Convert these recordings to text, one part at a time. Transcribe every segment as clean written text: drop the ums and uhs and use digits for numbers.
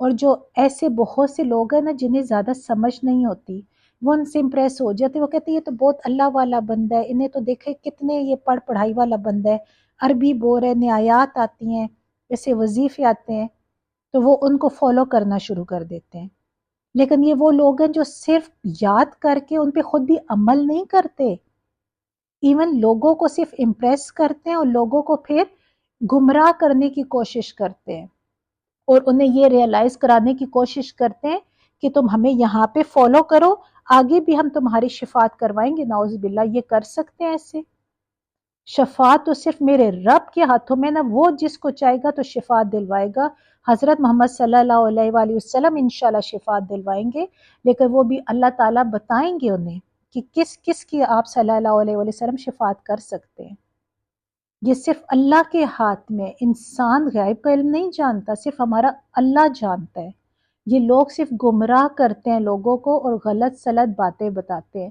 اور جو ایسے بہت سے لوگ ہیں نا جنہیں زیادہ سمجھ نہیں ہوتی، وہ ان سے امپریس ہو جاتے، وہ کہتے ہیں یہ تو بہت اللہ والا بندہ ہے، انہیں تو دیکھے کتنے یہ پڑھائی والا بندہ ہے، عربی بول رہے ہیں، آیات آتی ہیں، ایسے وظیفے آتے ہیں، تو وہ ان کو فالو کرنا شروع کر دیتے ہیں۔ لیکن یہ وہ لوگ ہیں جو صرف یاد کر کے ان پہ خود بھی عمل نہیں کرتے، ایون لوگوں کو صرف امپریس کرتے ہیں اور لوگوں کو پھر گمراہ کرنے کی کوشش کرتے ہیں، اور انہیں یہ ریئلائز کرانے کی کوشش کرتے ہیں کہ تم ہمیں یہاں پہ فالو کرو، آگے بھی ہم تمہاری شفاعت کروائیں گے۔ نعوذ باللہ، یہ کر سکتے ہیں ایسے؟ شفاعت تو صرف میرے رب کے ہاتھوں میں نا، وہ جس کو چاہے گا تو شفاعت دلوائے گا۔ حضرت محمد صلی اللہ علیہ وآلہ وسلم انشاءاللہ شفاعت دلوائیں گے، لیکن وہ بھی اللہ تعالیٰ بتائیں گے انہیں کہ کس کس کی آپ صلی اللہ علیہ وآلہ وسلم شفاعت کر سکتے ہیں۔ یہ صرف اللہ کے ہاتھ میں، انسان غیب کا علم نہیں جانتا، صرف ہمارا اللہ جانتا ہے۔ یہ لوگ صرف گمراہ کرتے ہیں لوگوں کو اور غلط سلط باتیں بتاتے ہیں۔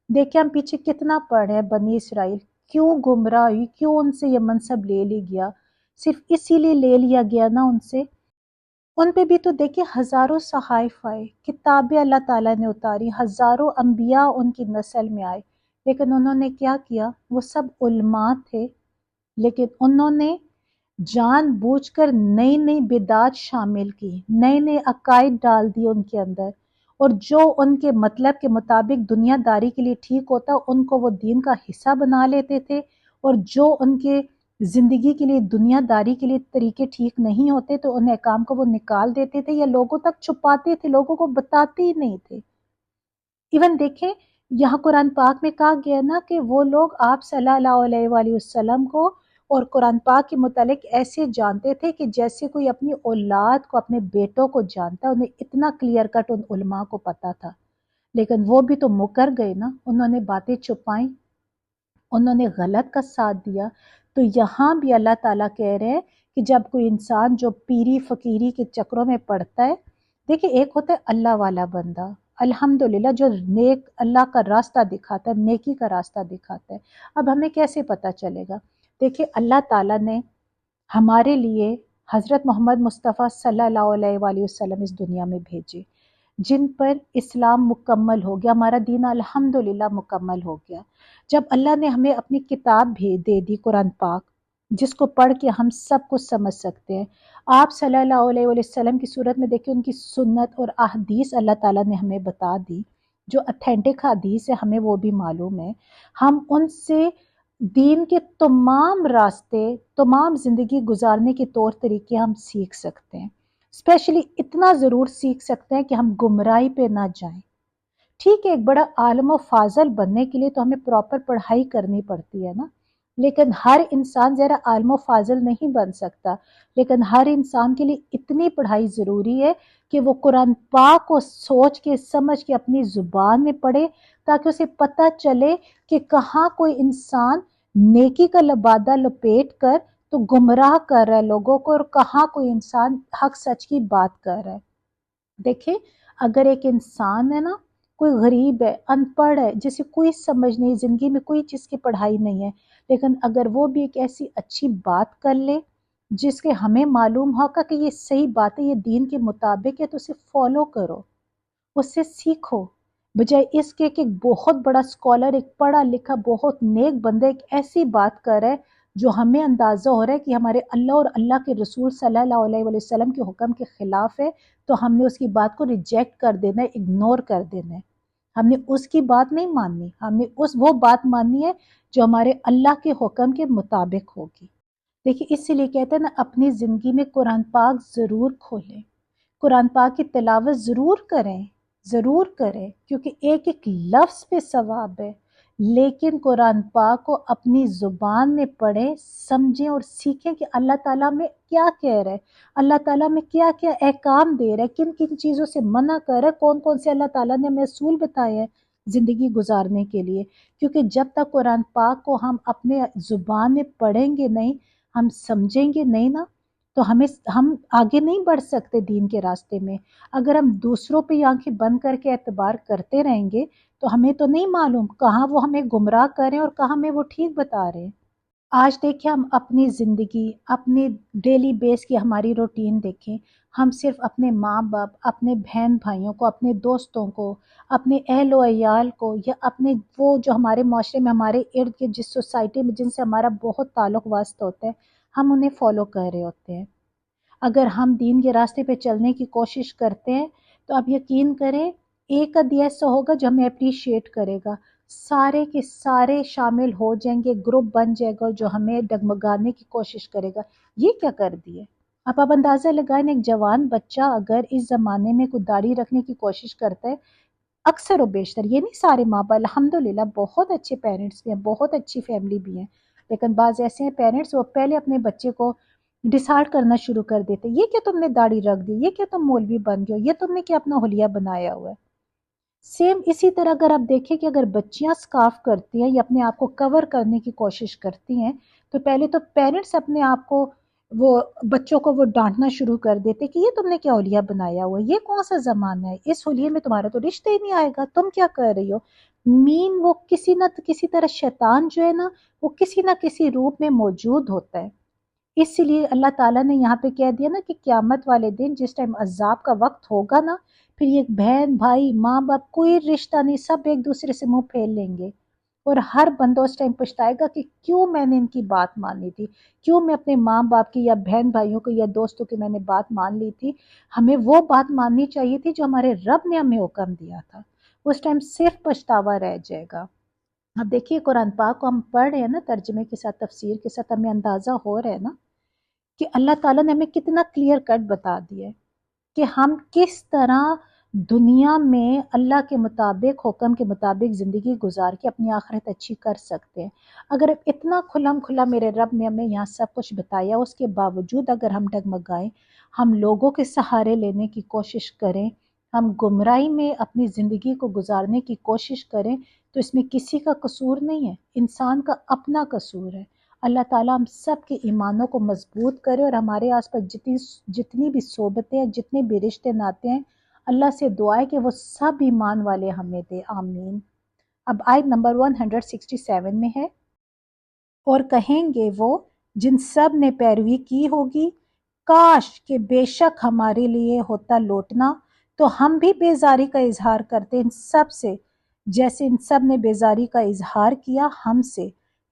دیکھیں ہم پیچھے کتنا پڑھے ہیں، بنی اسرائیل کیوں گمراہ ہوئی، کیوں ان سے یہ منصب لے لی گیا، صرف اسی لیے لے لیا گیا نا ان سے۔ ان پہ بھی تو دیکھیں ہزاروں صحائف آئے، کتابیں اللہ تعالیٰ نے اتاری، ہزاروں انبیاء ان کی نسل میں آئے، لیکن انہوں نے کیا کیا؟ وہ سب علماء تھے، لیکن انہوں نے جان بوجھ کر نئی نئی بدعات شامل کی، نئے نئے عقائد ڈال دیے ان کے اندر، اور جو ان کے مطلب کے مطابق دنیا داری کے لیے ٹھیک ہوتا ان کو وہ دین کا حصہ بنا لیتے تھے، اور جو ان کے زندگی کے لیے دنیا داری کے لیے طریقے ٹھیک نہیں ہوتے تو ان احکام کو وہ نکال دیتے تھے یا لوگوں تک چھپاتے تھے، لوگوں کو بتاتے ہی نہیں تھے۔ ایون دیکھیں یہاں قرآن پاک میں کہا گیا نا کہ وہ لوگ آپ صلی اللہ علیہ وآلہ وسلم کو اور قرآن پاک کے متعلق ایسے جانتے تھے کہ جیسے کوئی اپنی اولاد کو، اپنے بیٹوں کو جانتا ہے، انہیں اتنا کلیئر کٹ ان علماء کو پتا تھا۔ لیکن وہ بھی تو مکر گئے نا، انہوں نے باتیں چھپائیں، انہوں نے غلط کا ساتھ دیا۔ تو یہاں بھی اللہ تعالیٰ کہہ رہے ہیں کہ جب کوئی انسان جو پیری فقیری کے چکروں میں پڑتا ہے، دیکھیں ایک ہوتا ہے اللہ والا بندہ، الحمدللہ جو نیک اللہ کا راستہ دکھاتا ہے، نیکی کا راستہ دکھاتا ہے۔ اب ہمیں کیسے پتہ چلے گا؟ دیکھیں اللہ تعالیٰ نے ہمارے لیے حضرت محمد مصطفیٰ صلی اللہ علیہ وآلہ وسلم اس دنیا میں بھیجے، جن پر اسلام مکمل ہو گیا، ہمارا دین الحمدللہ مکمل ہو گیا۔ جب اللہ نے ہمیں اپنی کتاب دے دی قرآن پاک، جس کو پڑھ کے ہم سب کچھ سمجھ سکتے ہیں، آپ صلی اللہ علیہ وآلہ وسلم کی صورت میں دیکھیں ان کی سنت اور احادیث اللہ تعالیٰ نے ہمیں بتا دی، جو اتھینٹک حدیث ہے ہمیں وہ بھی معلوم ہے۔ ہم ان سے دین کے تمام راستے، تمام زندگی گزارنے کے طور طریقے ہم سیکھ سکتے ہیں، اسپیشلی اتنا ضرور سیکھ سکتے ہیں کہ ہم گمراہی پہ نہ جائیں۔ ٹھیک ہے ایک بڑا عالم و فاضل بننے کے لیے تو ہمیں پراپر پڑھائی کرنی پڑتی ہے نا، لیکن ہر انسان ذرا عالم و فاضل نہیں بن سکتا، لیکن ہر انسان کے لیے اتنی پڑھائی ضروری ہے کہ وہ قرآن پاک کو سوچ کے سمجھ کے اپنی زبان میں پڑھے، تاکہ اسے پتہ چلے کہ کہاں کوئی انسان نیکی کا لبادہ لپیٹ کر تو گمراہ کر رہا ہے لوگوں کو، اور کہاں کوئی انسان حق سچ کی بات کر رہا ہے۔ دیکھیں اگر ایک انسان ہے نا، کوئی غریب ہے، ان پڑھ ہے، جسے کوئی سمجھ نہیں، زندگی میں کوئی چیز کی پڑھائی نہیں ہے، لیکن اگر وہ بھی ایک ایسی اچھی بات کر لے جس کے ہمیں معلوم ہوگا کہ یہ صحیح بات ہے، یہ دین کے مطابق ہے، تو اسے فالو کرو، اس سے سیکھو، بجائے اس کے کہ ایک بہت بڑا اسکالر، ایک پڑھا لکھا بہت نیک بندہ ایک ایسی بات کر رہا ہے جو ہمیں اندازہ ہو رہا ہے کہ ہمارے اللہ اور اللہ کے رسول صلی اللہ علیہ وآلہ وسلم کے حکم کے خلاف ہے، تو ہم نے اس کی بات کو ریجیکٹ کر دینا ہے، اگنور کر دینا ہے۔ ہم نے اس کی بات نہیں ماننی، ہم نے وہ بات ماننی ہے جو ہمارے اللہ کے حکم کے مطابق ہوگی۔ دیکھیں اس لیے کہتے ہیں نا، اپنی زندگی میں قرآن پاک ضرور کھولیں، قرآن پاک کی تلاوت ضرور کریں، ضرور کریں، کیونکہ ایک ایک لفظ پہ ثواب ہے، لیکن قرآن پاک کو اپنی زبان میں پڑھیں، سمجھیں اور سیکھیں کہ اللہ تعالیٰ میں کیا کہہ رہا ہے، اللہ تعالیٰ میں کیا کیا احکام دے رہا ہے، کن کن چیزوں سے منع کر رہا ہے، کون کون سے اللہ تعالیٰ نے ہمیں اصول بتائے ہیں زندگی گزارنے کے لیے۔ کیونکہ جب تک قرآن پاک کو ہم اپنے زبان میں پڑھیں گے نہیں، ہم سمجھیں گے نہیں نا، تو ہم آگے نہیں بڑھ سکتے دین کے راستے میں۔ اگر ہم دوسروں پہ آنکھیں بند کر کے اعتبار کرتے رہیں گے تو ہمیں تو نہیں معلوم کہاں وہ ہمیں گمراہ کر رہے ہیں اور کہاں ہمیں وہ ٹھیک بتا رہے ہیں۔ آج دیکھیں ہم اپنی زندگی، اپنے ڈیلی بیس کی ہماری روٹین دیکھیں، ہم صرف اپنے ماں باپ، اپنے بہن بھائیوں کو، اپنے دوستوں کو، اپنے اہل و عیال کو، یا اپنے وہ جو ہمارے معاشرے میں ہمارے ارد گرد جس سوسائٹی میں جن سے ہمارا بہت تعلق واسطہ ہوتا ہے، ہم انہیں فالو کر رہے ہوتے ہیں۔ اگر ہم دین کے راستے پہ چلنے کی کوشش کرتے ہیں تو آپ یقین کریں ایک عدی ایسا ہوگا جو ہمیں اپریشیٹ کرے گا، سارے کے سارے شامل ہو جائیں گے، گروپ بن جائے گا جو ہمیں ڈگمگانے کی کوشش کرے گا، یہ کیا کر دیے۔ اب آپ اندازہ لگائیں ایک جوان بچہ اگر اس زمانے میں کوئی داڑھی رکھنے کی کوشش کرتا ہے، اکثر و بیشتر، یہ نہیں سارے ماں باپ، الحمدللہ بہت اچھے پیرنٹس بھی ہیں، بہت اچھی فیملی بھی ہیں، لیکن بعض ایسے ہیں پیرنٹس وہ پہلے اپنے بچے کو ڈسارڈ کرنا شروع کر دیتے، یہ کیا تم نے داڑھی رکھ دی، یہ کیا تم مولوی بن گئے ہو، یہ تم نے کیا اپنا حلیہ بنایا ہوا ہے۔ سیم اسی طرح اگر آپ دیکھیں کہ اگر بچیاں سکارف کرتی ہیں یا اپنے آپ کو کور کرنے کی کوشش کرتی ہیں تو پہلے تو پیرنٹس اپنے آپ کو وہ بچوں کو وہ ڈانٹنا شروع کر دیتے کہ یہ تم نے کیا حلیہ بنایا ہوا ہے، یہ کون سا زمانہ ہے، اس حلیے میں تمہارا تو رشتہ ہی نہیں آئے گا، تم کیا کر رہی ہو۔ مین وہ کسی نہ کسی طرح شیطان جو ہے نا وہ کسی نہ کسی روپ میں موجود ہوتا ہے۔ اس لیے اللہ تعالیٰ نے یہاں پہ کہہ دیا نا کہ قیامت والے دن جس ٹائم عذاب کا وقت ہوگا نا، پھر یہ بہن بھائی ماں باپ کوئی رشتہ نہیں، سب ایک دوسرے سے منہ پھیر لیں گے، اور ہر بندہ اس ٹائم پچھتائے گا کہ کیوں میں نے ان کی بات مانی تھی، کیوں میں اپنے ماں باپ کی یا بہن بھائیوں کو یا دوستوں کی میں نے بات مان لی تھی، ہمیں وہ بات ماننی چاہیے تھی جو ہمارے رب نے ہمیں حکم دیا تھا۔ اس ٹائم صرف پچھتاوا رہ جائے گا۔ اب دیکھیے قرآن پاک کو ہم پڑھ رہے ہیں نا ترجمے کے ساتھ، تفسیر کے ساتھ، ہمیں اندازہ ہو رہا ہے نا کہ اللہ تعالیٰ نے ہمیں کتنا کلیئر کٹ بتا دیا ہے کہ ہم کس طرح دنیا میں اللہ کے مطابق، حکم کے مطابق زندگی گزار کے اپنی آخرت اچھی کر سکتے ہیں۔ اگر اتنا کھلم کھلا میرے رب نے ہمیں یہاں سب کچھ بتایا، اس کے باوجود اگر ہم ڈگمگائیں، ہم لوگوں کے سہارے لینے کی کوشش کریں، ہم گمراہی میں اپنی زندگی کو گزارنے کی کوشش کریں، تو اس میں کسی کا قصور نہیں ہے، انسان کا اپنا قصور ہے۔ اللہ تعالیٰ ہم سب کے ایمانوں کو مضبوط کرے، اور ہمارے آس پاس جتنی بھی صحبتیں ہیں، جتنے بھی رشتے ناتے ہیں، اللہ سے دعا ہے کہ وہ سب ایمان والے ہمیں دے، آمین۔ اب آیت نمبر 167 میں ہے، اور کہیں گے وہ جن سب نے پیروی کی ہوگی، کاش کہ بے شک ہمارے لیے ہوتا لوٹنا تو ہم بھی بیزاری کا اظہار کرتے ان سب سے، جیسے ان سب نے بیزاری کا اظہار کیا ہم سے۔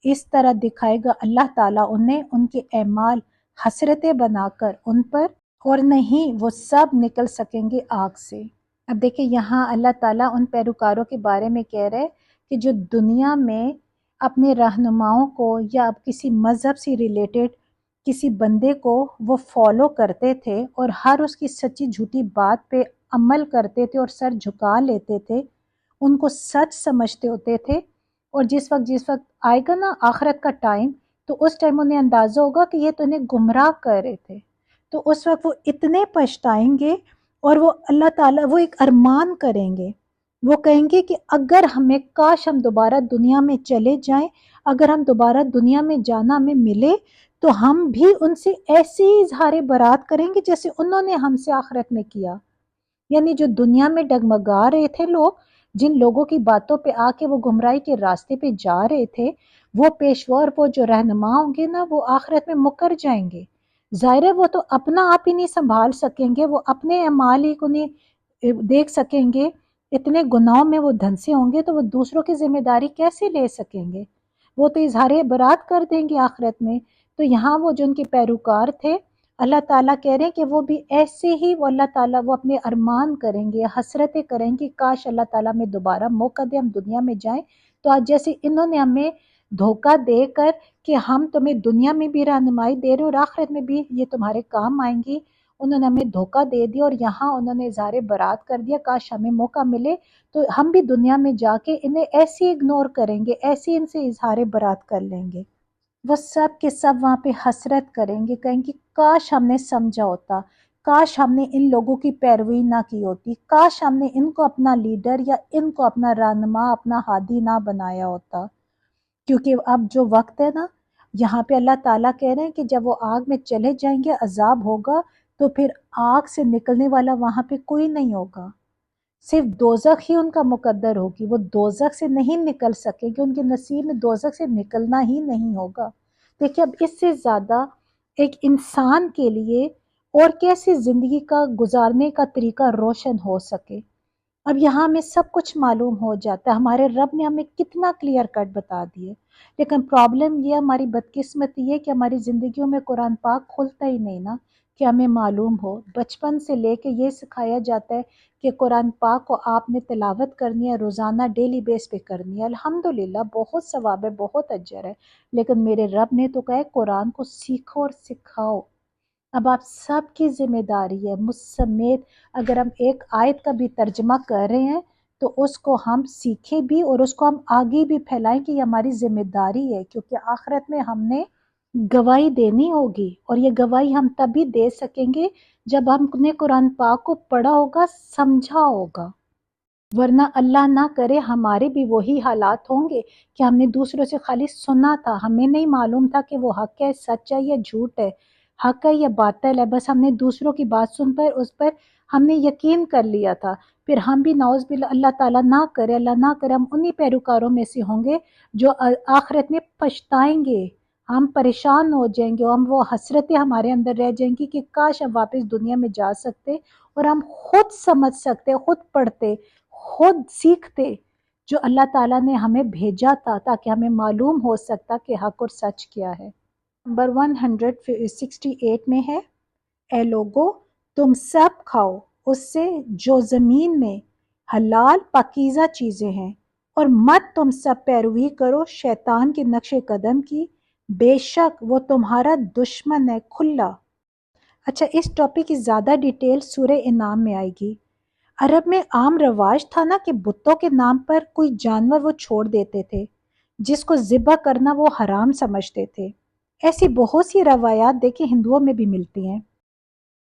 اس طرح دکھائے گا اللہ تعالیٰ انہیں ان کے اعمال حسرتیں بنا کر ان پر، اور نہیں وہ سب نکل سکیں گے آگ سے۔ اب دیکھیں یہاں اللہ تعالیٰ ان پیروکاروں کے بارے میں کہہ رہے کہ جو دنیا میں اپنے رہنماؤں کو یا اب کسی مذہب سے ریلیٹڈ کسی بندے کو وہ فالو کرتے تھے اور ہر اس کی سچی جھوٹی بات پہ عمل کرتے تھے اور سر جھکا لیتے تھے، ان کو سچ سمجھتے ہوتے تھے، اور جس وقت آئے گا نا آخرت کا ٹائم، تو اس ٹائم انہیں اندازہ ہوگا کہ یہ تو انہیں گمراہ کر رہے تھے، تو اس وقت وہ اتنے پچھتائیں گے، اور وہ اللہ تعالیٰ وہ ایک ارمان کریں گے، وہ کہیں گے کہ اگر ہمیں کاش ہم دوبارہ دنیا میں چلے جائیں، اگر ہم دوبارہ دنیا میں جانا ہمیں ملے تو ہم بھی ان سے ایسی اظہار برات کریں گے جیسے انہوں نے ہم سے آخرت میں کیا۔ یعنی جو دنیا میں ڈگمگا رہے تھے لوگ، جن لوگوں کی باتوں پہ آ کے وہ گمراہی کے راستے پہ جا رہے تھے، وہ پیشوا اور وہ جو رہنما ہوں گے نا وہ آخرت میں مکر جائیں گے۔ ظاہر ہے وہ تو اپنا آپ ہی نہیں سنبھال سکیں گے، وہ اپنے اعمال ہی کو نہیں دیکھ سکیں گے، اتنے گناہوں میں وہ دھنسے ہوں گے تو وہ دوسروں کی ذمہ داری کیسے لے سکیں گے، وہ تو اظہار برات کر دیں گے آخرت میں۔ تو یہاں وہ جو ان کے پیروکار تھے، اللہ تعالیٰ کہہ رہے ہیں کہ وہ بھی ایسے ہی وہ اللہ تعالیٰ وہ اپنے ارمان کریں گے، حسرتیں کریں گے، کاش اللہ تعالیٰ میں دوبارہ موقع دے ہم دنیا میں جائیں، تو آج جیسے انہوں نے ہمیں دھوکہ دے کر کہ ہم تمہیں دنیا میں بھی رہنمائی دے رہے اور آخرت میں بھی یہ تمہارے کام آئیں گی، انہوں نے ہمیں دھوکہ دے دیا، اور یہاں انہوں نے اظہار برات کر دیا، کاش ہمیں موقع ملے تو ہم بھی دنیا میں جا کے انہیں ایسے اگنور کریں گے، ایسے ان سے اظہار برات کر لیں گے۔ وہ سب کے سب وہاں پہ حسرت کریں گے، کہیں گے کاش ہم نے سمجھا ہوتا، کاش ہم نے ان لوگوں کی پیروی نہ کی ہوتی، کاش ہم نے ان کو اپنا لیڈر یا ان کو اپنا رہنما، اپنا ہادی نہ بنایا ہوتا۔ کیونکہ اب جو وقت ہے نا، یہاں پہ اللہ تعالیٰ کہہ رہے ہیں کہ جب وہ آگ میں چلے جائیں گے، عذاب ہوگا، تو پھر آگ سے نکلنے والا وہاں پہ کوئی نہیں ہوگا، صرف دوزخ ہی ان کا مقدر ہوگی، وہ دوزخ سے نہیں نکل سکیں گے، ان کے نصیب میں دوزخ سے نکلنا ہی نہیں ہوگا۔ دیکھیے اب اس سے زیادہ ایک انسان کے لیے اور کیسے زندگی کا گزارنے کا طریقہ روشن ہو سکے، اب یہاں ہمیں سب کچھ معلوم ہو جاتا ہے، ہمارے رب نے ہمیں کتنا کلیئر کٹ بتا دیے، لیکن پرابلم یہ ہماری بدقسمتی ہے کہ ہماری زندگیوں میں قرآن پاک کھلتا ہی نہیں نا کہ ہمیں معلوم ہو۔ بچپن سے لے کے یہ سکھایا جاتا ہے کہ قرآن پاک کو آپ نے تلاوت کرنی ہے، روزانہ ڈیلی بیس پہ کرنی ہے، الحمدللہ بہت ثواب ہے، بہت اجر ہے، لیکن میرے رب نے تو کہا ہے قرآن کو سیکھو اور سکھاؤ۔ اب آپ سب کی ذمہ داری ہے مجھ سمیت، اگر ہم ایک آیت کا بھی ترجمہ کر رہے ہیں تو اس کو ہم سیکھیں بھی اور اس کو ہم آگے بھی پھیلائیں کہ یہ ہماری ذمہ داری ہے، کیونکہ آخرت میں ہم نے گواہی دینی ہوگی، اور یہ گواہی ہم تبھی دے سکیں گے جب ہم نے قرآن پاک کو پڑھا ہوگا، سمجھا ہوگا، ورنہ اللہ نہ کرے ہمارے بھی وہی حالات ہوں گے کہ ہم نے دوسروں سے خالی سنا تھا، ہمیں نہیں معلوم تھا کہ وہ حق ہے، سچ ہے یا جھوٹ ہے، حق ہے یا باطل ہے، بس ہم نے دوسروں کی بات سن پر اس پر ہم نے یقین کر لیا تھا، پھر ہم بھی نعوذ باللہ، اللہ تعالیٰ نہ کرے، اللہ نہ کرے ہم انہی پیروکاروں میں سے ہوں گے جو آخرت میں پچھتائیں گے، ہم پریشان ہو جائیں گے، ہم وہ حسرتیں ہمارے اندر رہ جائیں گی کہ کاش ہم واپس دنیا میں جا سکتے اور ہم خود سمجھ سکتے، خود پڑھتے، خود سیکھتے جو اللہ تعالیٰ نے ہمیں بھیجا تھا، تاکہ ہمیں معلوم ہو سکتا کہ حق اور سچ کیا ہے۔ نمبر 168 میں ہے، اے لوگو تم سب کھاؤ اس سے جو زمین میں حلال پاکیزہ چیزیں ہیں، اور مت تم سب پیروی کرو شیطان کے نقش قدم کی، بے شک وہ تمہارا دشمن ہے کھلا۔ اچھا اس ٹاپک کی زیادہ ڈیٹیل سورہ انعام میں آئے گی۔ عرب میں عام رواج تھا نا کہ بتوں کے نام پر کوئی جانور وہ چھوڑ دیتے تھے جس کو ذبح کرنا وہ حرام سمجھتے تھے۔ ایسی بہت سی روایات دیکھیں ہندوؤں میں بھی ملتی ہیں،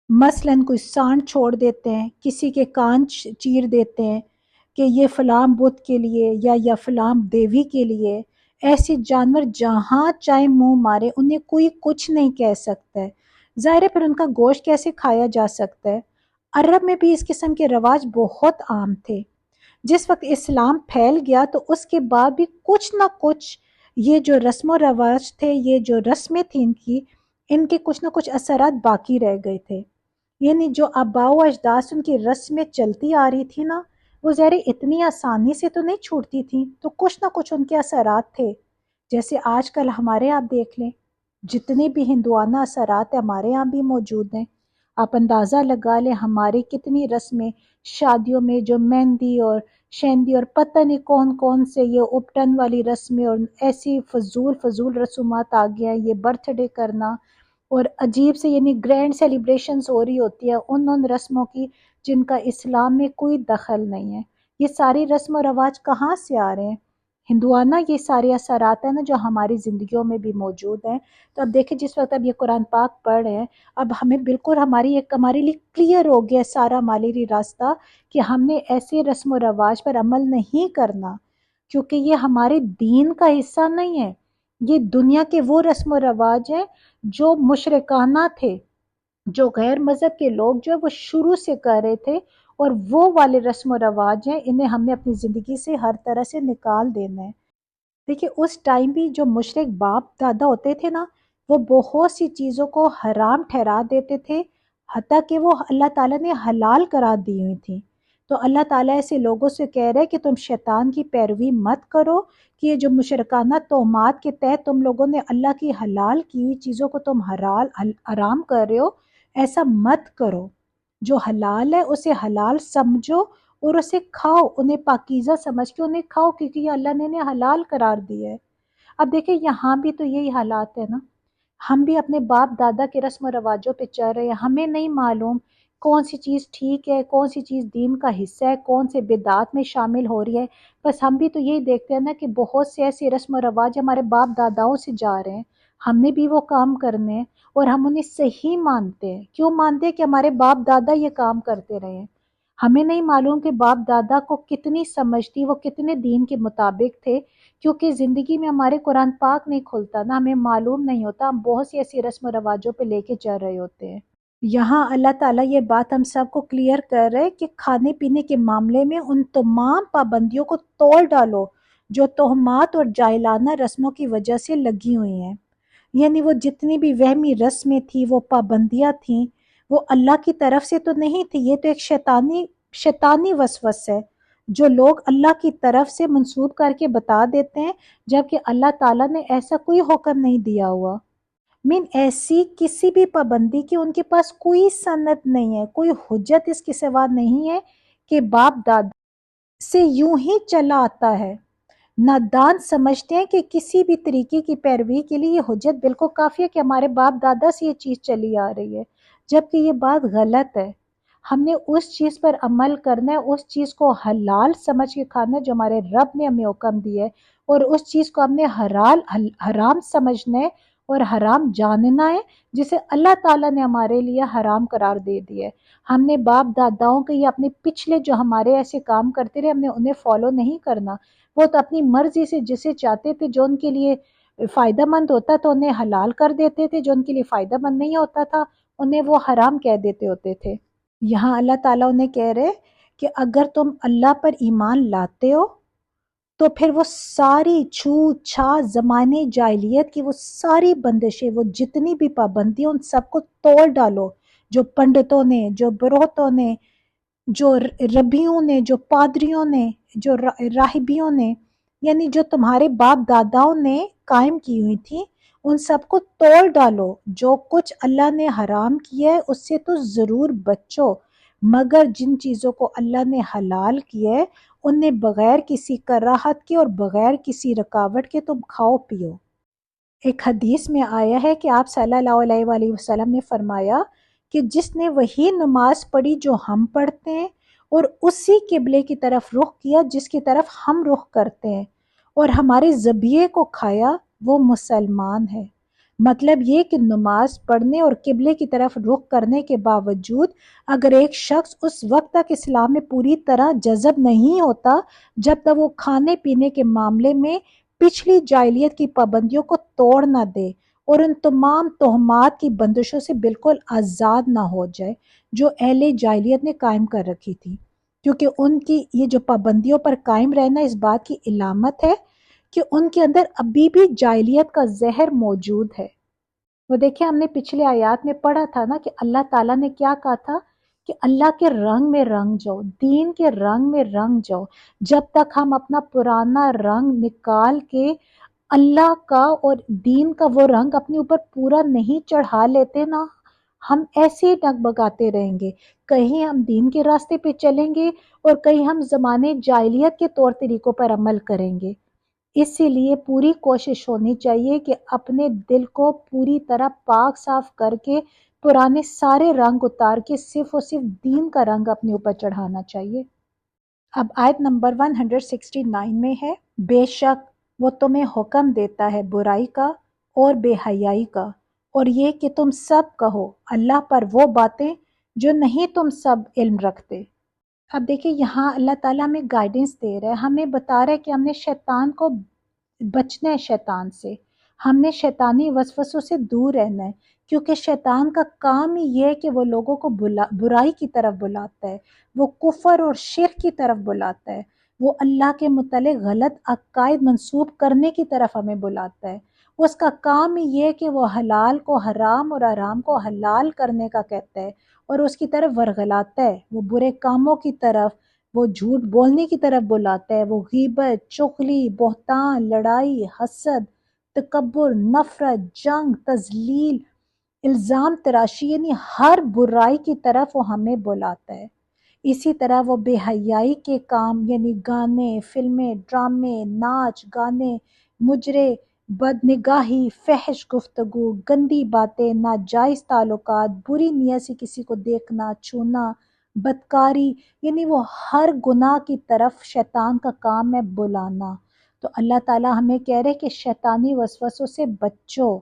مثلاً کوئی سانڈ چھوڑ دیتے ہیں، کسی کے کان چیر دیتے ہیں کہ یہ فلاں بت کے لیے یا فلاں دیوی کے لیے۔ ایسے جانور جہاں چاہے منہ مارے انہیں کوئی کچھ نہیں کہہ سکتا ہے، ظاہر ہے پھر ان کا گوشت کیسے کھایا جا سکتا ہے۔ عرب میں بھی اس قسم کے رواج بہت عام تھے۔ جس وقت اسلام پھیل گیا تو اس کے بعد بھی کچھ نہ کچھ یہ جو رسم و رواج تھے، یہ جو رسمیں تھیں ان کے کچھ نہ کچھ اثرات باقی رہ گئے تھے، یعنی جو آباء و اجداد ان کی رسمیں چلتی آ رہی تھی نا، وہ ظاہر اتنی آسانی سے تو نہیں چھوٹتی تھیں، تو کچھ نہ کچھ ان کے اثرات تھے۔ جیسے آج کل ہمارے آپ دیکھ لیں، جتنے بھی ہندوانہ اثرات ہیں ہمارے یہاں بھی موجود ہیں۔ آپ اندازہ لگا لیں ہماری کتنی رسمیں شادیوں میں جو مہندی اور شہندی اور پتہ نہیں کون کون سے یہ اپٹن والی رسمیں اور ایسی فضول رسومات آ گیا ہیں، یہ برتھ ڈے کرنا اور عجیب سے یعنی گرینڈ سیلیبریشنز ہو رہی ہوتی ہے ان رسموں کی جن کا اسلام میں کوئی دخل نہیں ہے۔ یہ ساری رسم و رواج کہاں سے آ رہے ہیں؟ ہندوانہ یہ سارے اثرات ہیں نا جو ہماری زندگیوں میں بھی موجود ہیں۔ تو اب دیکھیں جس وقت اب یہ قرآن پاک پڑھ رہے ہیں، اب ہمیں بالکل ہمارے لیے کلیئر ہو گیا سارا ہمارے لیے راستہ کہ ہم نے ایسے رسم و رواج پر عمل نہیں کرنا، کیونکہ یہ ہمارے دین کا حصہ نہیں ہے، یہ دنیا کے وہ رسم و رواج ہیں جو مشرکانہ تھے، جو غیر مذہب کے لوگ جو ہے وہ شروع سے کر رہے تھے، اور وہ والے رسم و رواج ہیں انہیں ہم نے اپنی زندگی سے ہر طرح سے نکال دینا ہے۔ دیکھیے اس ٹائم بھی جو مشرک باپ دادا ہوتے تھے نا، وہ بہت سی چیزوں کو حرام ٹھہرا دیتے تھے، حتیٰ کہ وہ اللہ تعالیٰ نے حلال قرار دی ہوئی تھیں۔ تو اللہ تعالیٰ ایسے لوگوں سے کہہ رہے کہ تم شیطان کی پیروی مت کرو، کہ یہ جو مشرکانہ تہمات کے تحت تم لوگوں نے اللہ کی حلال کی ہوئی چیزوں کو تم حرام کر رہے ہو، ایسا مت کرو۔ جو حلال ہے اسے حلال سمجھو اور اسے کھاؤ، انہیں پاکیزہ سمجھ کے انہیں کھاؤ، کیونکہ یہ اللہ نے انہیں حلال قرار دیا ہے۔ اب دیکھیں یہاں بھی تو یہی حالات ہے نا، ہم بھی اپنے باپ دادا کے رسم و رواجوں پہ چل رہے ہیں، ہمیں نہیں معلوم کون سی چیز ٹھیک ہے، کون سی چیز دین کا حصہ ہے، کون سے بدعات میں شامل ہو رہی ہے۔ بس ہم بھی تو یہی دیکھتے ہیں نا کہ بہت سے ایسے رسم و رواج ہمارے باپ داداؤں سے جا رہے ہیں، ہم نے بھی وہ کام کرنے ہیں اور ہم انہیں صحیح مانتے ہیں۔ کیوں مانتے ہیں؟ کہ ہمارے باپ دادا یہ کام کرتے رہے ہیں۔ ہمیں نہیں معلوم کہ باپ دادا کو کتنی سمجھ تھی، وہ کتنے دین کے مطابق تھے، کیونکہ زندگی میں ہمارے قرآن پاک نہیں کھلتا نا، ہمیں معلوم نہیں ہوتا، ہم بہت سی ایسی رسم و رواجوں پہ لے کے چل رہے ہوتے ہیں۔ یہاں اللہ تعالیٰ یہ بات ہم سب کو کلیئر کر رہے کہ کھانے پینے کے معاملے میں ان تمام پابندیوں کو توڑ ڈالو جو تہمات اور جاہلانہ رسموں کی وجہ سے لگی ہوئی ہیں۔ یعنی وہ جتنی بھی وہمی رسمیں تھی، وہ پابندیاں تھیں، وہ اللہ کی طرف سے تو نہیں تھی، یہ تو ایک شیطانی وسوس ہے جو لوگ اللہ کی طرف سے منسوب کر کے بتا دیتے ہیں، جبکہ اللہ تعالیٰ نے ایسا کوئی حکم نہیں دیا ہوا۔ ایسی کسی بھی پابندی کی ان کے پاس کوئی سند نہیں ہے، کوئی حجت اس کے سوا نہیں ہے کہ باپ دادا سے یوں ہی چلا آتا ہے۔ نادان سمجھتے ہیں کہ کسی بھی طریقے کی پیروی کے لیے یہ حجت بالکل کافی ہے کہ ہمارے باپ دادا سے یہ چیز چلی آ رہی ہے، جبکہ یہ بات غلط ہے۔ ہم نے اس چیز پر عمل کرنا ہے، اس چیز کو حلال سمجھ کے کھانا ہے جو ہمارے رب نے ہمیں حکم دیا ہے، اور اس چیز کو ہم نے حرام سمجھنا ہے اور حرام جاننا ہے جسے اللہ تعالیٰ نے ہمارے لیے حرام قرار دے دیا ہے۔ ہم نے باپ داداؤں کے یا اپنے پچھلے جو ہمارے ایسے کام کرتے رہے، ہم نے انہیں فالو نہیں کرنا۔ وہ تو اپنی مرضی سے جسے چاہتے تھے، جو ان کے لیے فائدہ مند ہوتا تھا انہیں حلال کر دیتے تھے، جو ان کے لیے فائدہ مند نہیں ہوتا تھا انہیں وہ حرام کہہ دیتے ہوتے تھے۔ یہاں اللہ تعالیٰ انہیں کہہ رہے کہ اگر تم اللہ پر ایمان لاتے ہو تو پھر وہ ساری چھوت چھات زمانے جاہلیت کی وہ ساری بندشیں، وہ جتنی بھی پابندیاں، ان سب کو توڑ ڈالو، جو پنڈتوں نے، جو بروتوں نے، جو ربیوں نے، جو پادریوں نے، جو راہبیوں نے، یعنی جو تمہارے باپ داداؤں نے قائم کی ہوئی تھی، ان سب کو توڑ ڈالو۔ جو کچھ اللہ نے حرام کیا ہے اس سے تو ضرور بچو، مگر جن چیزوں کو اللہ نے حلال کیا ہے انہیں بغیر کسی کراہت کے اور بغیر کسی رکاوٹ کے تم کھاؤ پیو۔ ایک حدیث میں آیا ہے کہ آپ صلی اللہ علیہ وآلہ وسلم نے فرمایا کہ جس نے وہی نماز پڑھی جو ہم پڑھتے ہیں اور اسی قبلے کی طرف رخ کیا جس کی طرف ہم رخ کرتے ہیں اور ہمارے ذبیحے کو کھایا، وہ مسلمان ہے۔ مطلب یہ کہ نماز پڑھنے اور قبلے کی طرف رخ کرنے کے باوجود اگر ایک شخص اس وقت تک اسلام میں پوری طرح جذب نہیں ہوتا جب تک وہ کھانے پینے کے معاملے میں پچھلی جاہلیت کی پابندیوں کو توڑ نہ دے اور ان تمام تہمات کی بندشوں سے بالکل آزاد نہ ہو جائے جو اہل جاہلیت نے قائم کر رکھی تھی، کیونکہ ان کی یہ جو پابندیوں پر قائم رہنا اس بات کی علامت ہے کہ ان کے اندر ابھی بھی جاہلیت کا زہر موجود ہے۔ وہ دیکھیں ہم نے پچھلے آیات میں پڑھا تھا نا کہ اللہ تعالیٰ نے کیا کہا تھا کہ اللہ کے رنگ میں رنگ جاؤ، دین کے رنگ میں رنگ جاؤ۔ جب تک ہم اپنا پرانا رنگ نکال کے اللہ کا اور دین کا وہ رنگ اپنے اوپر پورا نہیں چڑھا لیتے نا، ہم ایسے ہی ڈگمگاتے رہیں گے۔ کہیں ہم دین کے راستے پہ چلیں گے اور کہیں ہم زمانے جاہلیت کے طور طریقوں پر عمل کریں گے۔ اسی لیے پوری کوشش ہونی چاہیے کہ اپنے دل کو پوری طرح پاک صاف کر کے پرانے سارے رنگ اتار کے صرف اور صرف دین کا رنگ اپنے اوپر چڑھانا چاہیے۔ اب آیت نمبر 169 میں ہے، بے شک وہ تمہیں حکم دیتا ہے برائی کا اور بے حیائی کا، اور یہ کہ تم سب کہو اللہ پر وہ باتیں جو نہیں تم سب علم رکھتے۔ اب دیکھیں یہاں اللہ تعالیٰ ہمیں گائیڈنس دے رہا ہے، ہمیں بتا رہا ہے کہ ہم نے شیطان کو بچنا ہے، شیطان سے ہم نے شیطانی وسوسوں سے دور رہنا ہے، کیونکہ شیطان کا کام ہی یہ ہے کہ وہ لوگوں کو برائی کی طرف بلاتا ہے، وہ کفر اور شرک کی طرف بلاتا ہے، وہ اللہ کے متعلق غلط عقائد منسوب کرنے کی طرف ہمیں بلاتا ہے۔ اس کا کام ہی یہ ہے کہ وہ حلال کو حرام اور حرام کو حلال کرنے کا کہتا ہے اور اس کی طرف ورغلاتا ہے، وہ برے کاموں کی طرف، وہ جھوٹ بولنے کی طرف بلاتا ہے، وہ غیبت، چغلی، بہتان، لڑائی، حسد، تکبر، نفرت، جنگ، تذلیل، الزام تراشی، یعنی ہر برائی کی طرف وہ ہمیں بلاتا ہے۔ اسی طرح وہ بے حیائی کے کام یعنی گانے، فلمیں، ڈرامے، ناچ گانے، مجرے، بدنگاہی، فحش گفتگو، گندی باتیں، ناجائز تعلقات، بری نیت سے کسی کو دیکھنا، چھونا، بدکاری، یعنی وہ ہر گناہ کی طرف شیطان کا کام ہے بلانا۔ تو اللہ تعالیٰ ہمیں کہہ رہے کہ شیطانی وسوسوں سے بچو،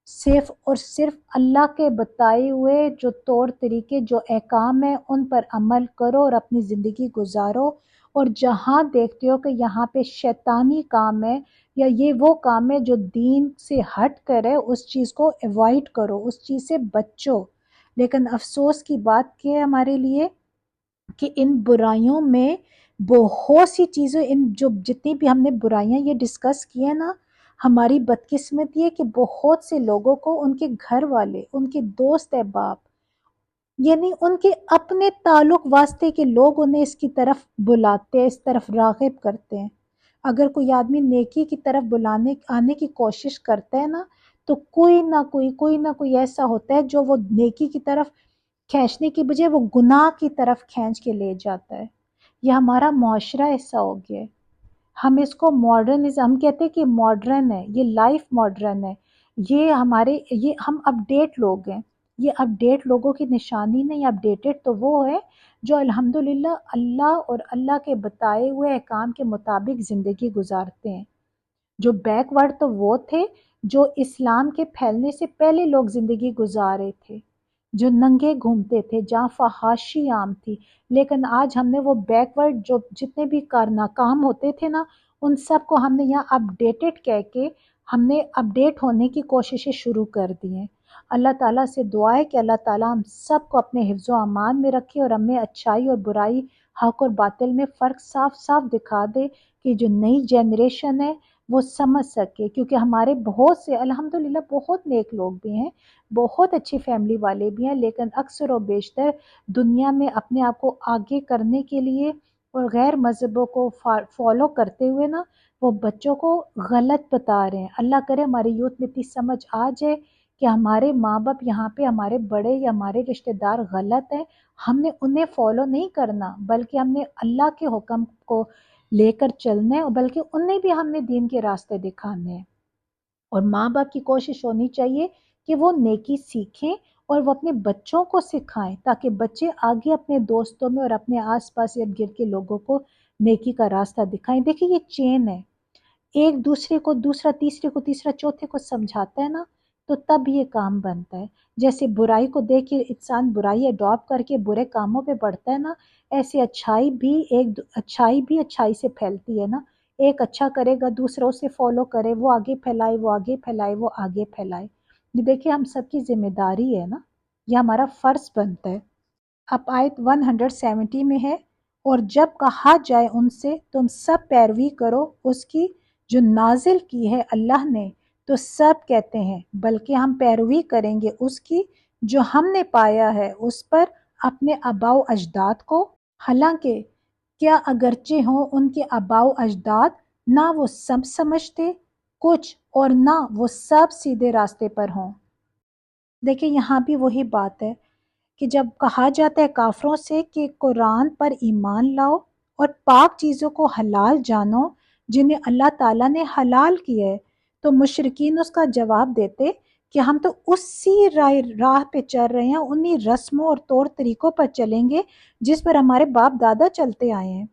صرف اور صرف اللہ کے بتائے ہوئے جو طور طریقے، جو احکام ہیں ان پر عمل کرو اور اپنی زندگی گزارو، اور جہاں دیکھتے ہو کہ یہاں پہ شیطانی کام ہے یا یہ وہ کام ہے جو دین سے ہٹ کر ہے، اس چیز کو ایوائڈ کرو، اس چیز سے بچو۔ لیکن افسوس کی بات کیا ہے ہمارے لیے کہ ان برائیوں میں بہت سی چیزیں، ان جو جتنی بھی ہم نے برائیاں یہ ڈسکس کی ہیں نا، ہماری بدقسمتی ہے کہ بہت سے لوگوں کو ان کے گھر والے، ان کے دوست احباب، یعنی ان کے اپنے تعلق واسطے کے لوگ انہیں اس کی طرف بلاتے ہیں، اس طرف راغب کرتے ہیں۔ اگر کوئی آدمی نیکی کی طرف بلانے آنے کی کوشش کرتا ہے نا، تو کوئی نہ کوئی ایسا ہوتا ہے جو وہ نیکی کی طرف کھینچنے کی بجائے وہ گناہ کی طرف کھینچ کے لے جاتا ہے۔ یہ ہمارا معاشرہ ایسا ہو گیا ہے۔ ہم اس کو ماڈرنزم، ہم کہتے ہیں کہ ماڈرن ہے، یہ لائف ماڈرن ہے، یہ ہم اپڈیٹ لوگ ہیں۔ یہ اپڈیٹ لوگوں کی نشانی نہیں، اپڈیٹڈ تو وہ ہے جو الحمدللہ اللہ اور اللہ کے بتائے ہوئے احکام کے مطابق زندگی گزارتے ہیں۔ جو بیک ورڈ تو وہ تھے جو اسلام کے پھیلنے سے پہلے لوگ زندگی گزار رہے تھے، جو ننگے گھومتے تھے، جہاں فحاشی عام تھی۔ لیکن آج ہم نے وہ بیک ورڈ جو جتنے بھی ناکام ہوتے تھے نا، ان سب کو ہم نے یہاں اپڈیٹڈ کہہ کے ہم نے اپڈیٹ ہونے کی کوششیں شروع کر دی ہیں۔ اللہ تعالیٰ سے دعا ہے کہ اللہ تعالیٰ ہم سب کو اپنے حفظ و امان میں رکھے اور ہمیں اچھائی اور برائی، حق اور باطل میں فرق صاف صاف دکھا دے کہ جو نئی جنریشن ہے وہ سمجھ سکے، کیونکہ ہمارے بہت سے الحمدللہ بہت نیک لوگ بھی ہیں، بہت اچھی فیملی والے بھی ہیں، لیکن اکثر و بیشتر دنیا میں اپنے آپ کو آگے کرنے کے لیے اور غیر مذہبوں کو فالو کرتے ہوئے نا، وہ بچوں کو غلط بتا رہے ہیں۔ اللہ کرے ہماری یوتھ میں اتنی سمجھ آ جائے کہ ہمارے ماں باپ یہاں پہ، ہمارے بڑے یا ہمارے رشتہ دار غلط ہیں، ہم نے انہیں فالو نہیں کرنا، بلکہ ہم نے اللہ کے حکم کو لے کر چلنا ہے، اور بلکہ انہیں بھی ہم نے دین کے راستے دکھانے ہیں۔ اور ماں باپ کی کوشش ہونی چاہیے کہ وہ نیکی سیکھیں اور وہ اپنے بچوں کو سکھائیں، تاکہ بچے آگے اپنے دوستوں میں اور اپنے آس پاس ارد گرد کے لوگوں کو نیکی کا راستہ دکھائیں۔ دیکھیں یہ چین ہے، ایک دوسرے کو دوسرا، تیسرے کو تیسرا، چوتھے کو سمجھاتا ہے نا، تو تب یہ کام بنتا ہے۔ جیسے برائی کو دیکھ کے انسان برائی اڈاپٹ کر کے برے کاموں پہ بڑھتا ہے نا، ایسے اچھائی بھی اچھائی سے پھیلتی ہے نا۔ ایک اچھا کرے گا، دوسرا اسے فالو کرے، وہ آگے پھیلائے، وہ آگے پھیلائے، وہ آگے پھیلائے۔ یہ دیکھیں ہم سب کی ذمہ داری ہے نا، یہ ہمارا فرض بنتا ہے۔ اب آیت 170 میں ہے، اور جب کہا جائے ان سے تم سب پیروی کرو اس کی جو نازل کی ہے اللہ نے، تو سب کہتے ہیں بلکہ ہم پیروی کریں گے اس کی جو ہم نے پایا ہے اس پر اپنے آباء و اجداد کو، حالانکہ کیا اگرچہ ہوں ان کے آباء و اجداد نہ وہ سب سمجھتے کچھ اور نہ وہ سب سیدھے راستے پر ہوں۔ دیکھیں یہاں بھی وہی بات ہے کہ جب کہا جاتا ہے کافروں سے کہ قرآن پر ایمان لاؤ اور پاک چیزوں کو حلال جانو جنہیں اللہ تعالیٰ نے حلال کیا ہے، تو مشرکین اس کا جواب دیتے کہ ہم تو اسی راہ پہ چل رہے ہیں، انہی رسموں اور طور طریقوں پر چلیں گے جس پر ہمارے باپ دادا چلتے آئے ہیں۔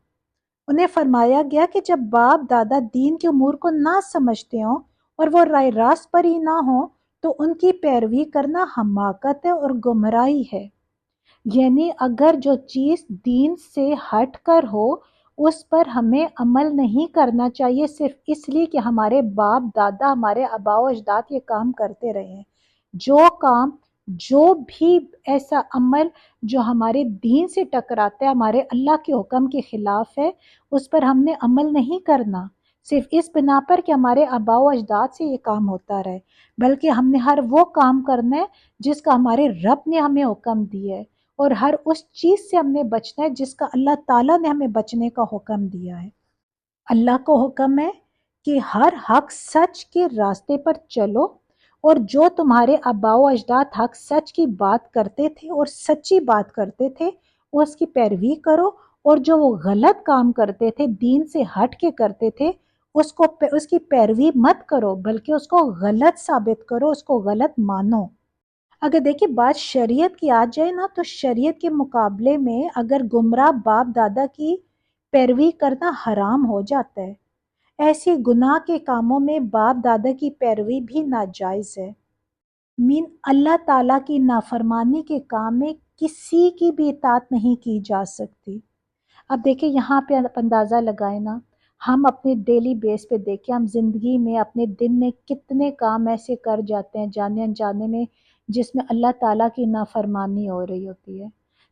انہیں فرمایا گیا کہ جب باپ دادا دین کے امور کو نہ سمجھتے ہوں اور وہ رائے راست پر ہی نہ ہوں، تو ان کی پیروی کرنا حماقت ہے اور گمراہی ہے۔ یعنی اگر جو چیز دین سے ہٹ کر ہو اس پر ہمیں عمل نہیں کرنا چاہیے، صرف اس لیے کہ ہمارے باپ دادا، ہمارے آباء و اجداد یہ کام کرتے رہے ہیں۔ جو بھی ایسا عمل جو ہمارے دین سے ٹکراتا ہے، ہمارے اللہ کے حکم کے خلاف ہے، اس پر ہم نے عمل نہیں کرنا، صرف اس بنا پر کہ ہمارے آباء و اجداد سے یہ کام ہوتا رہے، بلکہ ہم نے ہر وہ کام کرنا ہے جس کا ہمارے رب نے ہمیں حکم دیا ہے، اور ہر اس چیز سے ہم نے بچنا ہے جس کا اللہ تعالیٰ نے ہمیں بچنے کا حکم دیا ہے۔ اللہ کو حکم ہے کہ ہر حق سچ کے راستے پر چلو، اور جو تمہارے آباء و اجداد حق سچ کی بات کرتے تھے اور سچی بات کرتے تھے اس کی پیروی کرو، اور جو وہ غلط کام کرتے تھے، دین سے ہٹ کے کرتے تھے، اس کی پیروی مت کرو، بلکہ اس کو غلط ثابت کرو، اس کو غلط مانو۔ اگر دیکھیں بات شریعت کی آ جائے نا، تو شریعت کے مقابلے میں اگر گمراہ باپ دادا کی پیروی کرنا حرام ہو جاتا ہے، ایسے گناہ کے کاموں میں باپ دادا کی پیروی بھی ناجائز ہے۔ اللہ تعالیٰ کی نافرمانی کے کام میں کسی کی بھی اطاعت نہیں کی جا سکتی۔ اب دیکھیں یہاں پہ آپ اندازہ لگائیں نا، ہم اپنے ڈیلی بیس پہ دیکھیں، ہم زندگی میں اپنے دن میں کتنے کام ایسے کر جاتے ہیں جانے انجانے میں جس میں اللہ تعالیٰ کی نافرمانی ہو رہی ہوتی ہے۔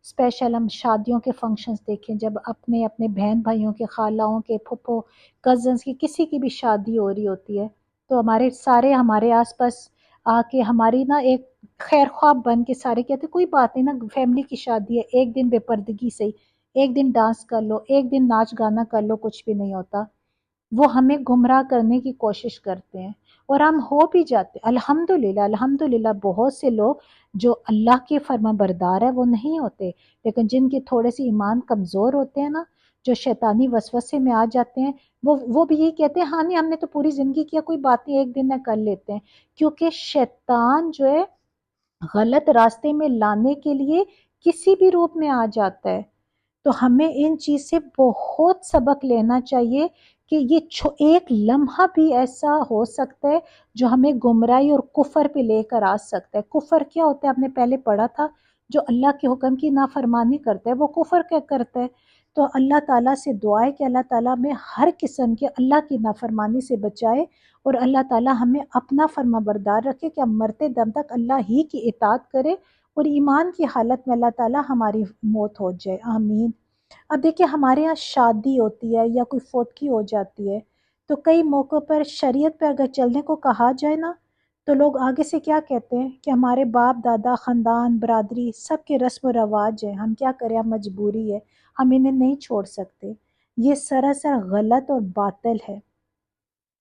اسپیشل ہم شادیوں کے فنکشنز دیکھیں، جب اپنے بہن بھائیوں کے، خالاؤں کے، پھپھو، کزنز کی، کسی کی بھی شادی ہو رہی ہوتی ہے، تو ہمارے آس پاس آ کے ہماری نا ایک خیر خواہ بن کے سارے کہتے کوئی بات نہیں نا، فیملی کی شادی ہے، ایک دن بے پردگی سے، ایک دن ڈانس کر لو، ایک دن ناچ گانا کر لو، کچھ بھی نہیں ہوتا۔ وہ ہمیں گمراہ کرنے کی کوشش کرتے ہیں اور ہم ہو بھی جاتے ہیں۔ الحمدللہ بہت سے لوگ جو اللہ کے فرما بردار ہے وہ نہیں ہوتے، لیکن جن کے تھوڑے سے ایمان کمزور ہوتے ہیں نا، جو شیطانی وسوسے میں آ جاتے ہیں، وہ بھی یہی کہتے ہیں ہاں نہیں ہم نے تو پوری زندگی کیا، کوئی بات نہیں ایک دن میں کر لیتے ہیں۔ کیونکہ شیطان جو ہے غلط راستے میں لانے کے لیے کسی بھی روپ میں آ جاتا ہے۔ تو ہمیں ان چیز سے بہت سبق لینا چاہیے کہ یہ ایک لمحہ بھی ایسا ہو سکتا ہے جو ہمیں گمراہی اور کفر پہ لے کر آ سکتا ہے۔ کفر کیا ہوتا ہے آپ نے پہلے پڑھا تھا، جو اللہ کے حکم کی نافرمانی کرتا ہے وہ کفر کیا کرتا ہے۔ تو اللہ تعالیٰ سے دعا ہے کہ اللہ تعالیٰ میں ہر قسم کے اللہ کی نافرمانی سے بچائے، اور اللہ تعالیٰ ہمیں اپنا فرما بردار رکھے کہ ہم مرتے دم تک اللہ ہی کی اطاعت کرے، اور ایمان کی حالت میں اللہ تعالیٰ ہماری موت ہو جائے، آمین۔ اب دیکھیں ہمارے یہاں شادی ہوتی ہے یا کوئی فوتگی ہو جاتی ہے، تو کئی موقعوں پر شریعت پہ اگر چلنے کو کہا جائے نا، تو لوگ آگے سے کیا کہتے ہیں کہ ہمارے باپ دادا خاندان برادری سب کے رسم و رواج ہیں، ہم کیا کریں، ہم مجبوری ہے، ہم انہیں نہیں چھوڑ سکتے۔ یہ سراسر غلط اور باطل ہے۔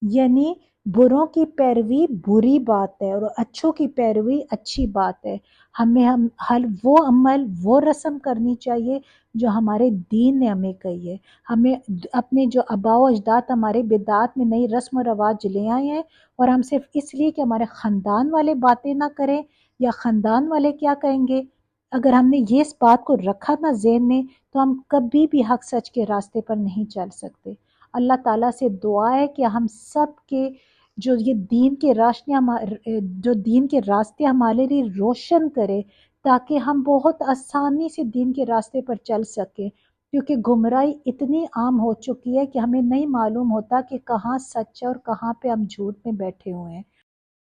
یعنی بروں کی پیروی بری بات ہے اور اچھوں کی پیروی اچھی بات ہے۔ ہمیں ہر وہ عمل وہ رسم کرنی چاہیے جو ہمارے دین نے ہمیں کہی ہے۔ ہمیں اپنے جو آباء و اجداد ہمارے بدعات میں نئی رسم و رواج لے آئے ہیں، اور ہم صرف اس لیے کہ ہمارے خاندان والے باتیں نہ کریں یا خاندان والے کیا کہیں گے، اگر ہم نے یہ اس بات کو رکھا نہ ذہن میں، تو ہم کبھی بھی حق سچ کے راستے پر نہیں چل سکتے۔ اللہ تعالیٰ سے دعا ہے کہ ہم سب کے جو یہ دین کے راستے ہمارے لیے روشن کرے، تاکہ ہم بہت آسانی سے دین کے راستے پر چل سکیں، کیونکہ گمراہی اتنی عام ہو چکی ہے کہ ہمیں نہیں معلوم ہوتا کہ کہاں سچ ہے اور کہاں پہ ہم جھوٹ میں بیٹھے ہوئے ہیں۔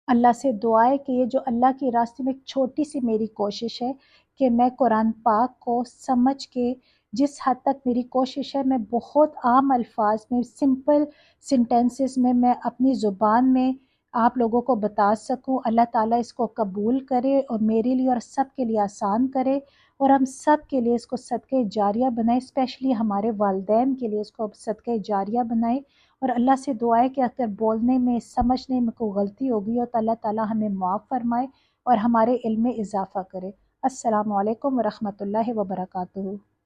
اللہ سے دعا ہے کہ یہ جو اللہ کے راستے میں ایک چھوٹی سی میری کوشش ہے کہ میں قرآن پاک کو سمجھ کے، جس حد تک میری کوشش ہے میں بہت عام الفاظ میں سمپل سینٹنسز میں اپنی زبان میں آپ لوگوں کو بتا سکوں۔ اللہ تعالیٰ اس کو قبول کرے اور میرے لیے اور سب کے لیے آسان کرے، اور ہم سب کے لیے اس کو صدقہ جاریہ بنائے، اسپیشلی ہمارے والدین کے لیے اس کو صدقہ جاریہ بنائے۔ اور اللہ سے دعا ہے کہ اگر بولنے میں سمجھنے میں کوئی غلطی ہوگی ہو تو اللہ تعالیٰ ہمیں معاف فرمائے اور ہمارے علم میں اضافہ کرے۔ السلام علیکم ورحمۃ اللہ وبرکاتہ۔